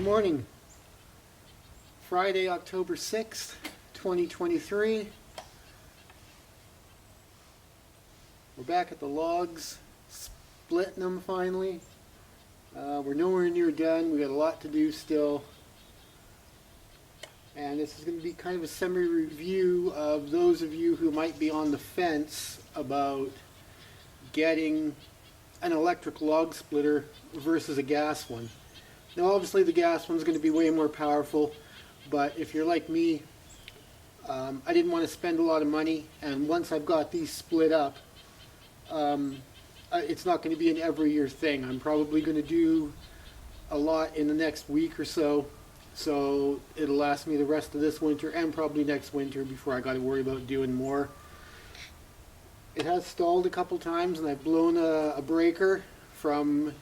morning. Friday, October 6th, 2023. We're back at the logs, splitting them finally. We're nowhere near done. We got a lot to do still. And this is going to be kind of a semi-review of those of you who might be on the fence about getting an electric log splitter versus a gas one. Now obviously the gas one's going to be way more powerful, but if you're like me, I didn't want to spend a lot of money, and once I've got these split up, it's not going to be an every year thing. I'm probably going to do a lot in the next week or so, so it'll last me the rest of this winter and probably next winter before I got to worry about doing more. It has stalled a couple times, and I've blown a breaker from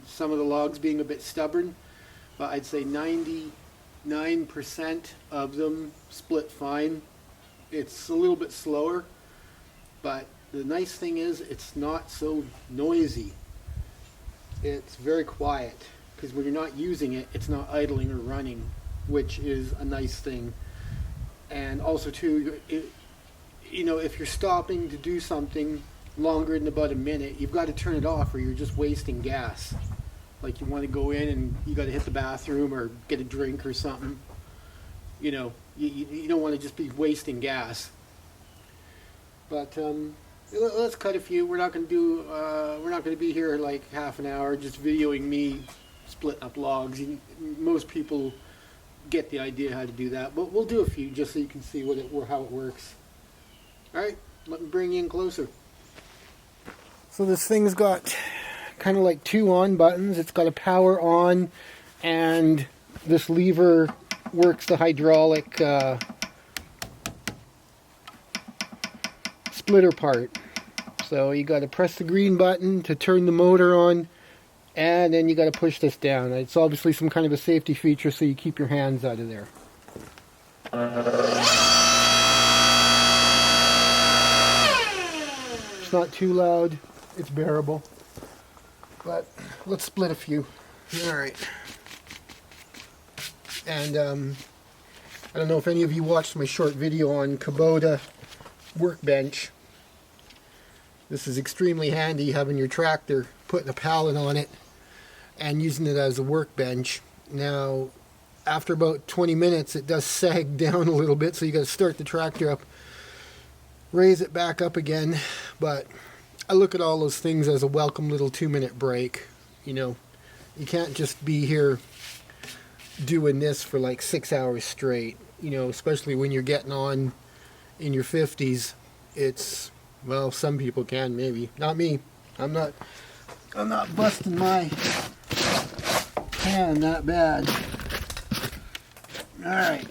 some of the logs being a bit stubborn, but I'd say 99% of them split fine. It's a little bit slower, but the nice thing is it's not so noisy. It's very quiet, because when you're not using it, it's not idling or running, which is a nice thing. And also too, you know, if you're stopping to do something longer than about a minute, you've got to turn it off or you're just wasting gas. Like you want to go in and you got to hit the bathroom or get a drink or something. You know, you don't want to just be wasting gas. But let's cut a few. We're not going to do. We're not going to be here like half an hour just videoing me splitting up logs. Most people get the idea how to do that, but we'll do a few just so you can see how it works. All right, let me bring you in closer. So this thing's got kind of like two on buttons. It's got a power on, and this lever works the hydraulic splitter part. So you got to press the green button to turn the motor on, and then you got to push this down. It's obviously some kind of a safety feature, so you keep your hands out of there. It's not too loud. It's bearable. But let's split a few. Alright. And I don't know if any of you watched my short video on Kubota workbench. This is extremely handy, having your tractor, putting a pallet on it and using it as a workbench. Now, after about 20 minutes, it does sag down a little bit, so you got to start the tractor up, raise it back up again. But I look at all those things as a welcome little 2-minute break. You know, you can't just be here doing this for like 6 hours straight. You know, especially when you're getting on in your 50s. It's, well, some people can, maybe. Not me. I'm not busting my hand that bad. Alright.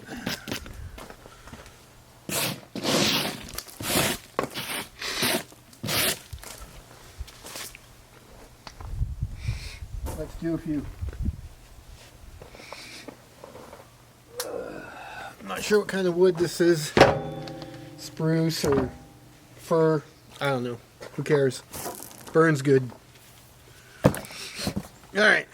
Let's do a few. I'm not sure what kind of wood this is. Spruce or fir. I don't know. Who cares? Burns good. Alright.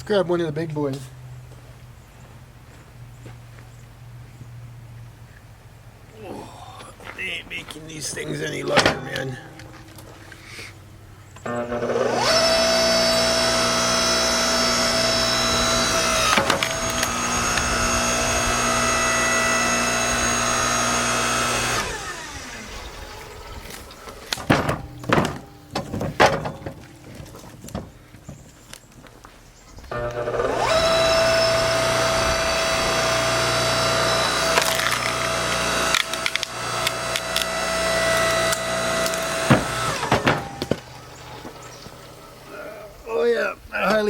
Grab one of the big boys. Oh, they ain't making these things any lighter, man.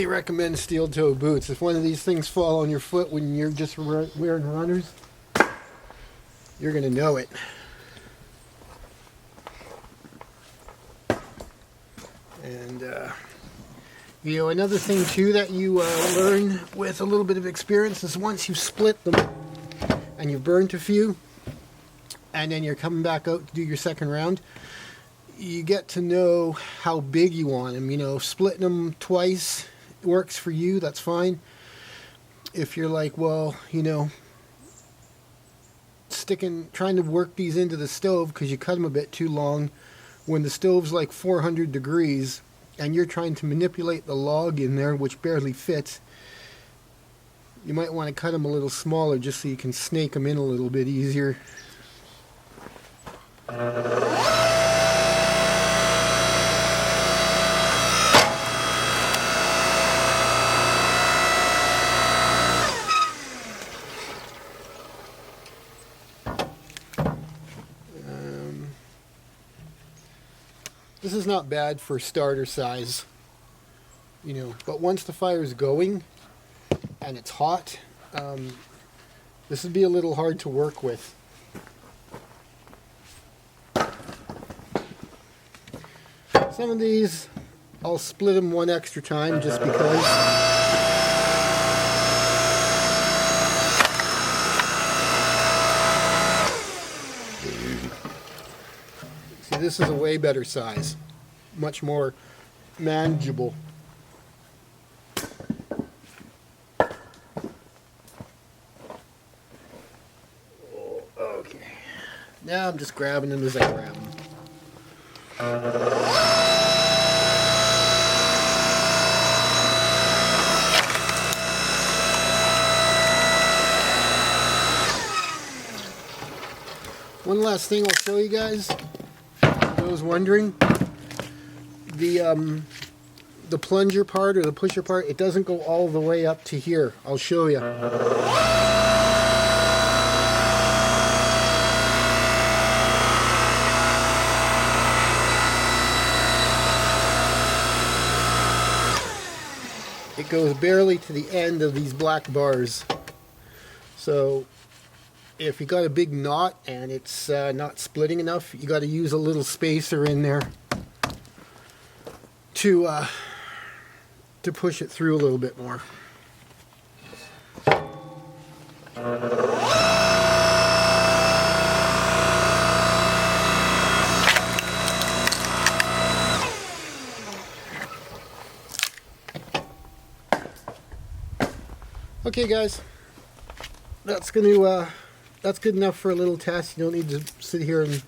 highly recommend steel-toe boots. If one of these things fall on your foot when you're just wearing runners, you're going to know it. And, you know, another thing too that you learn with a little bit of experience is once you've split them and you've burnt a few, and then you're coming back out to do your second round, you get to know how big you want them. You know, splitting them twice works for you, that's fine. If you're like, well, you know, trying to work these into the stove because you cut them a bit too long when the stove's like 400 degrees and you're trying to manipulate the log in there, which barely fits, you might want to cut them a little smaller just so you can snake them in a little bit easier. This is not bad for starter size, you know, but once the fire's going and it's hot, this would be a little hard to work with. Some of these, I'll split them one extra time just because. See, this is a way better size, much more manageable. Okay, now I'm just grabbing them as I grab them. One last thing I'll show you guys. I was wondering, the plunger part or the pusher part, it doesn't go all the way up to here. I'll show you. It goes barely to the end of these black bars. So if you got a big knot and it's not splitting enough, you got to use a little spacer in there to push it through a little bit more. Okay, guys, that's good enough for a little test. You don't need to sit here and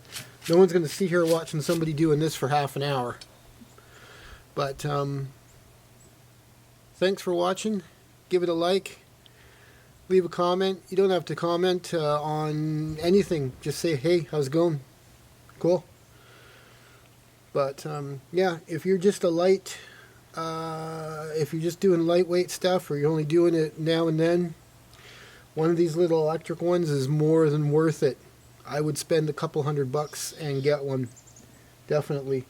no one's going to sit here watching somebody doing this for half an hour. But thanks for watching. Give it a like. Leave a comment. You don't have to comment on anything. Just say, hey, how's it going? Cool. But yeah, if you're just if you're just doing lightweight stuff, or you're only doing it now and then, one of these little electric ones is more than worth it. I would spend a couple $100 and get one, definitely.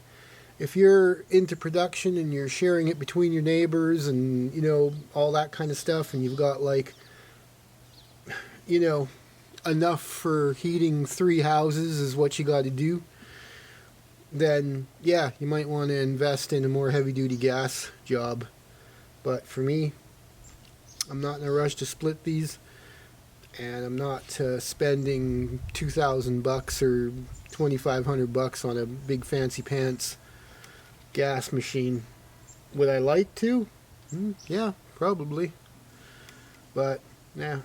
If you're into production and you're sharing it between your neighbors and, you know, all that kind of stuff, and you've got, like, you know, enough for heating 3 houses is what you got to do, then yeah, you might want to invest in a more heavy-duty gas job. But for me, I'm not in a rush to split these, and I'm not spending $2,000 or $2,500 on a big fancy pants gas machine. Would I like to? Yeah, probably. But yeah,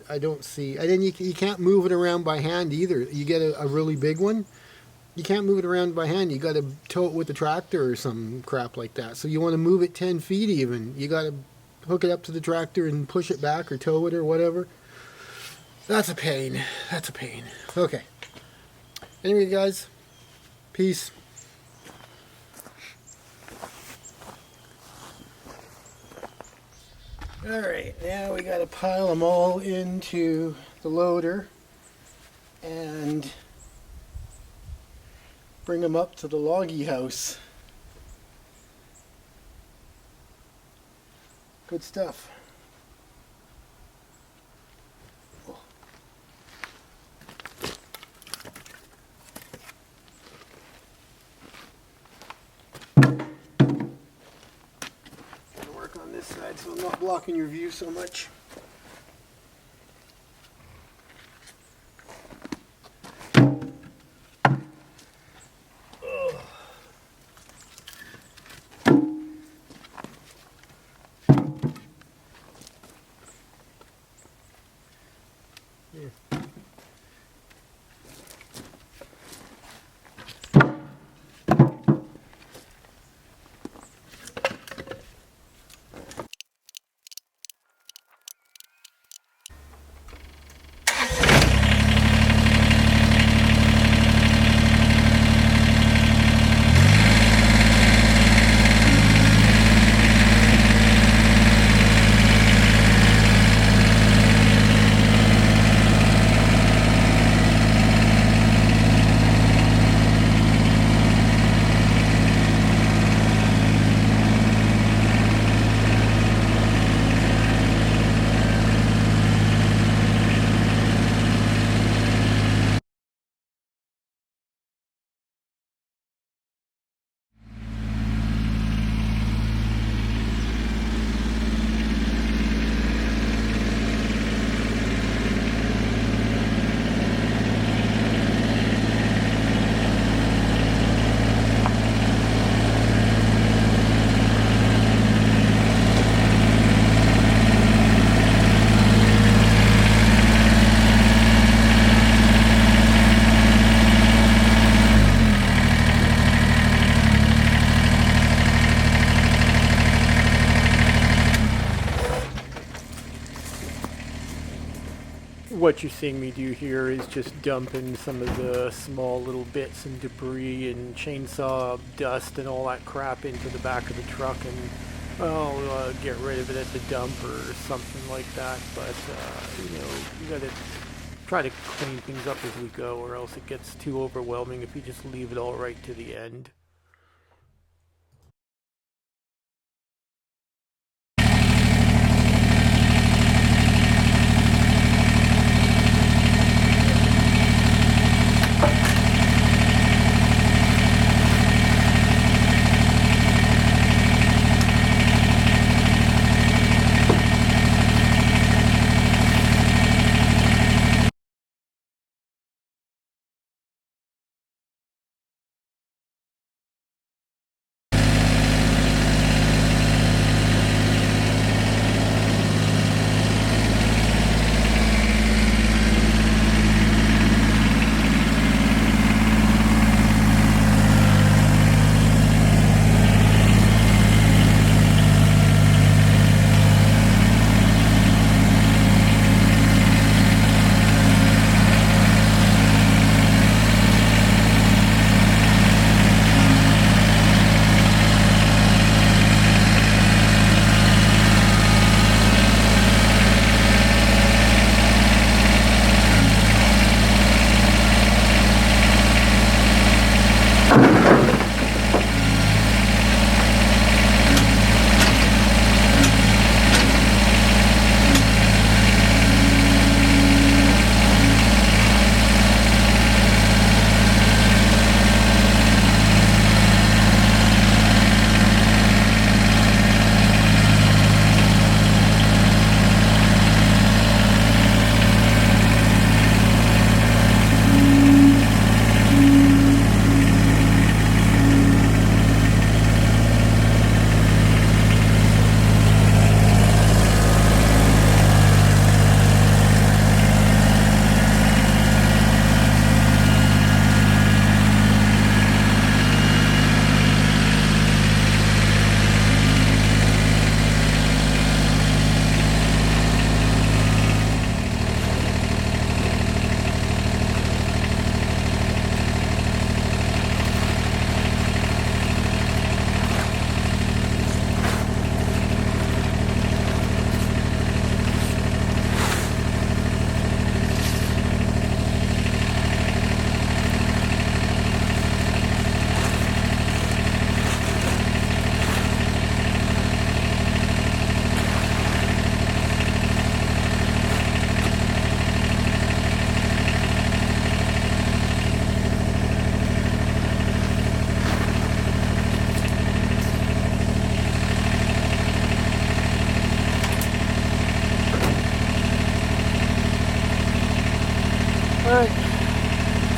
I don't see. And then you can't move it around by hand either. You get a really big one, you can't move it around by hand. You got to tow it with the tractor or some crap like that. So you want to move it 10 feet even. You got to hook it up to the tractor and push it back or tow it or whatever. That's a pain. That's a pain. Okay. Anyway, guys, peace. Alright, now we got to pile them all into the loader and bring them up to the loggy house. Good stuff. Gonna work on this side so I'm not blocking your view so much. What you're seeing me do here is just dumping some of the small little bits and debris and chainsaw dust and all that crap into the back of the truck, and I'll get rid of it at the dump or something like that. But you gotta try to clean things up as we go, or else it gets too overwhelming if you just leave it all right to the end.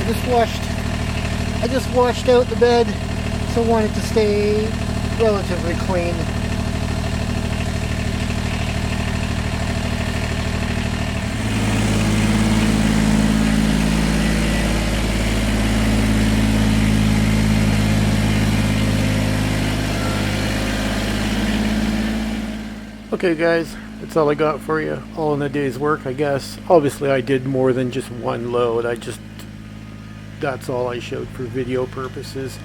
I just washed out the bed, so I want it to stay relatively clean. Okay guys, that's all I got for you. All in a day's work, I guess. Obviously I did more than just one load. That's all I showed for video purposes.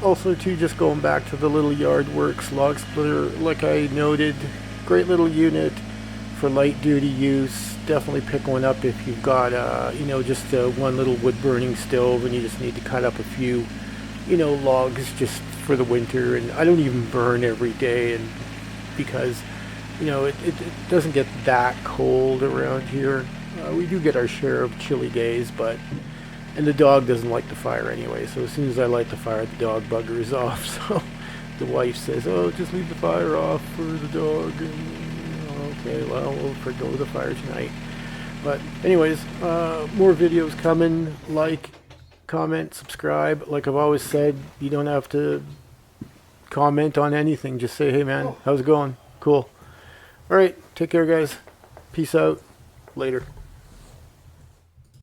Also too, just going back to the little Yardworks log splitter, like I noted, great little unit for light duty use. Definitely pick one up if you've got just one little wood burning stove and you just need to cut up a few logs just for the winter. And I don't even burn every day, and because it doesn't get that cold around here. We do get our share of chilly days, and the dog doesn't like the fire anyway, so as soon as I light the fire, the dog buggers off. So the wife says, oh, just leave the fire off for the dog. And, okay, well, we'll forgo the fire tonight. But anyways, more videos coming. Like, comment, subscribe. Like I've always said, you don't have to comment on anything. Just say, hey man, how's it going? Cool. All right, take care guys. Peace out. Later.